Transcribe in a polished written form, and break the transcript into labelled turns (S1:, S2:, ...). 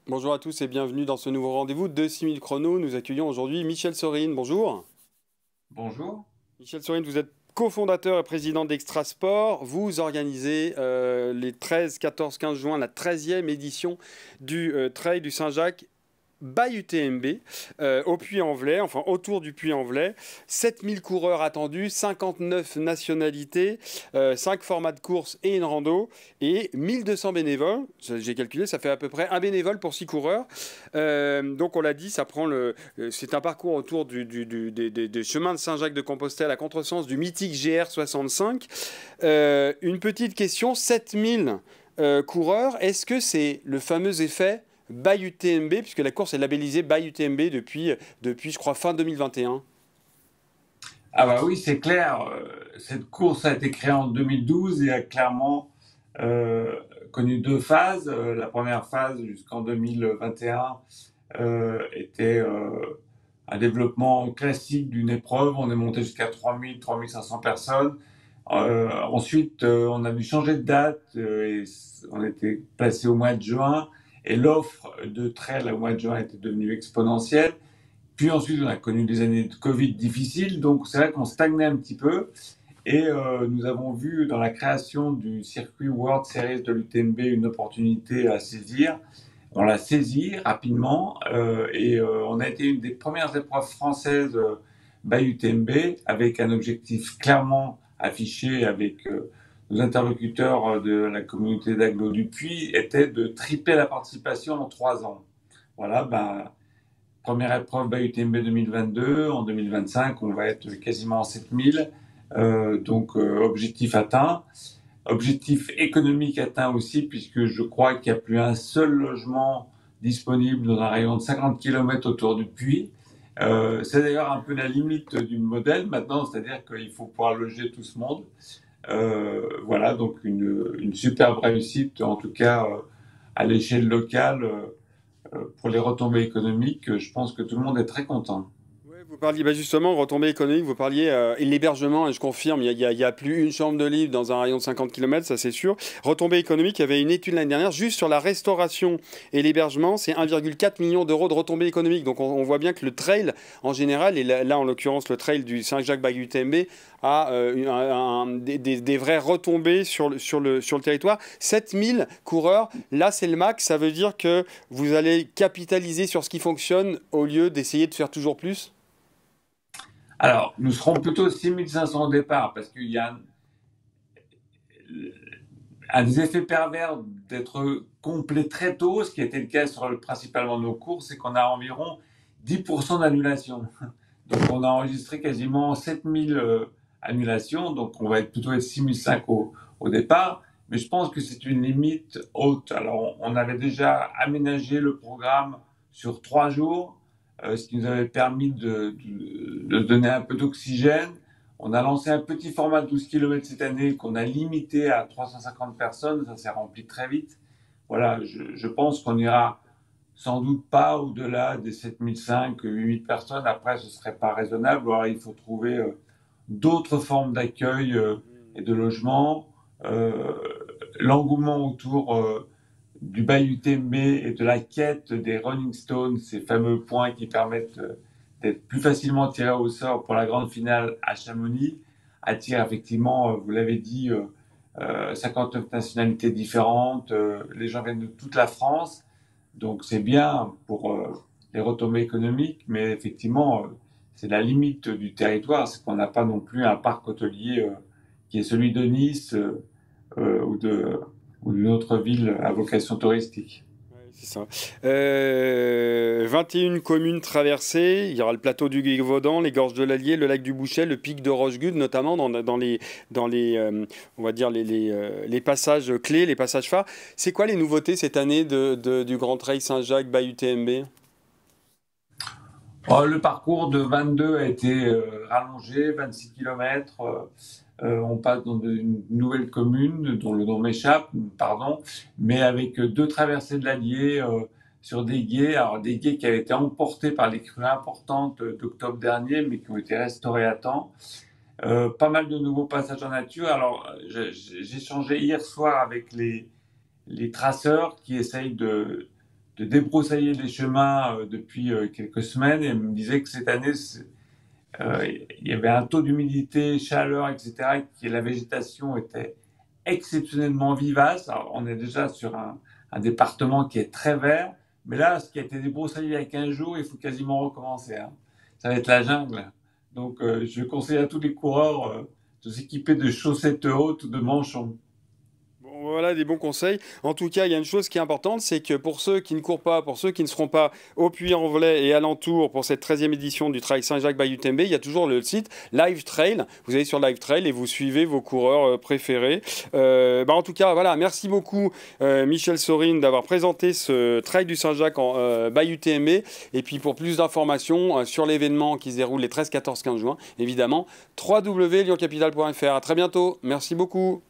S1: Bonjour à tous et bienvenue dans ce nouveau rendez-vous de 6000 chrono. Nous accueillons aujourd'hui Michel Sorine. Bonjour.
S2: Bonjour.
S1: Michel Sorine, vous êtes cofondateur et président d'Extrasport. Vous organisez les 13, 14, 15 juin la 13e édition du Trail du Saint-Jacques by UTMB au Puy-en-Velay, enfin autour du Puy-en-Velay. 7000 coureurs attendus, 59 nationalités, 5 formats de course et une rando et 1200 bénévoles. J'ai calculé, ça fait à peu près un bénévole pour 6 coureurs. Donc on l'a dit, c'est un parcours autour des chemins de Saint-Jacques-de-Compostelle à contresens du mythique GR65. Une petite question, 7000 coureurs, est-ce que c'est le fameux effet by UTMB, puisque la course est labellisée by UTMB depuis je crois, fin 2021.
S2: Ah bah oui, c'est clair. Cette course a été créée en 2012 et a clairement euh, connu deux phases. La première phase, jusqu'en 2021, était un développement classique d'une épreuve. On est monté jusqu'à 3000, 3500 personnes. Ensuite, on a dû changer de date et on était placé au mois de juin. Et l'offre de trail au mois de juin était devenue exponentielle. Puis ensuite, on a connu des années de Covid difficiles, donc c'est vrai qu'on stagnait un petit peu. Et nous avons vu dans la création du circuit World Series de l'UTMB une opportunité à saisir. On l'a saisi rapidement et on a été une des premières épreuves françaises by UTMB avec un objectif clairement affiché avec nos interlocuteurs de la communauté d'Aglo du Puy était de tripler la participation en 3 ans. Voilà, ben, première épreuve by UTMB 2022. En 2025, on va être quasiment à 7000. Donc, objectif atteint. Objectif économique atteint aussi, puisque je crois qu'il n'y a plus un seul logement disponible dans un rayon de 50 km autour du puits. C'est d'ailleurs un peu la limite du modèle maintenant, c'est-à-dire qu'il faut pouvoir loger tout ce monde. Voilà, donc une superbe réussite, en tout cas à l'échelle locale. Pour les retombées économiques, je pense que tout le monde est très content.
S1: Ouais, vous parliez justement retombée économique, vous parliez et l'hébergement, et je confirme, il y a plus une chambre de libre dans un rayon de 50 km, ça c'est sûr. Retombée économique, il y avait une étude l'année dernière, juste sur la restauration et l'hébergement, c'est 1,4 million d'euros de retombées économiques. Donc on voit bien que le trail en général, et là en l'occurrence le trail du Saint-Jacques-Bague-UTMB, a des vraies retombées sur le territoire. 7000 coureurs, là c'est le max, ça veut dire que vous allez capitaliser sur ce qui fonctionne au lieu d'essayer de faire toujours plus.
S2: Alors, nous serons plutôt 6500 au départ parce qu'il y a un des effets pervers d'être complet très tôt, ce qui était le cas sur principalement nos cours, c'est qu'on a environ 10% d'annulation. Donc, on a enregistré quasiment 7000 annulations, donc on va être plutôt à 6005 au départ. Mais je pense que c'est une limite haute. Alors, on avait déjà aménagé le programme sur 3 jours, ce qui nous avait permis de donner un peu d'oxygène. On a lancé un petit format de 12 km cette année qu'on a limité à 350 personnes. Ça s'est rempli très vite. Voilà, je pense qu'on ira sans doute pas au-delà des 7005, 8000 personnes. Après, ce serait pas raisonnable. Alors, il faut trouver d'autres formes d'accueil et de logement. Euh, L'engouement autour du Bayou UTMB et de la quête des Rolling Stones, ces fameux points qui permettent d'être plus facilement tirés au sort pour la grande finale à Chamonix, attire effectivement, vous l'avez dit, 59 nationalités différentes. Les gens viennent de toute la France, donc c'est bien pour les retombées économiques, mais effectivement, c'est la limite du territoire, c'est qu'on n'a pas non plus un parc hôtelier qui est celui de Nice ou d'une autre ville à vocation touristique.
S1: Ouais, c'est ça. 21 communes traversées. Il y aura le plateau du Gévaudan, les gorges de l'Allier, le lac du Bouchet, le pic de Rochegude, notamment dans les on va dire les passages clés, les passages phares. C'est quoi les nouveautés cette année du Grand Trail Saint-Jacques by UTMB?
S2: Oh, le parcours de 22 a été rallongé, 26 km. On passe dans une nouvelle commune dont le nom m'échappe, pardon, mais avec deux traversées de l'Allier sur des gués, alors des gués qui avaient été emportés par les crues importantes d'octobre dernier, mais qui ont été restaurés à temps. Pas mal de nouveaux passages en nature. Alors, j'ai échangé hier soir avec les traceurs qui essayent débroussailler les chemins depuis quelques semaines et me disait que cette année, il y avait un taux d'humidité, chaleur, etc., et la végétation était exceptionnellement vivace. Alors, on est déjà sur un département qui est très vert, mais là, ce qui a été débroussaillé il y a 15 jours, il faut quasiment recommencer, hein. Ça va être la jungle. Donc, je conseille à tous les coureurs de s'équiper de chaussettes hautes ou de manchons.
S1: Bon, voilà des bons conseils. En tout cas, il y a une chose qui est importante, c'est que pour ceux qui ne courent pas, pour ceux qui ne seront pas au Puy-en-Velay et alentour pour cette 13e édition du Trail Saint-Jacques by UTMB, il y a toujours le site Live Trail. Vous allez sur Live Trail et vous suivez vos coureurs préférés. En tout cas, voilà, merci beaucoup Michel Sorine d'avoir présenté ce Trail du Saint-Jacques by UTMB. Et puis pour plus d'informations sur l'événement qui se déroule les 13, 14, 15 juin, évidemment, www.lyoncapital.fr. À très bientôt. Merci beaucoup.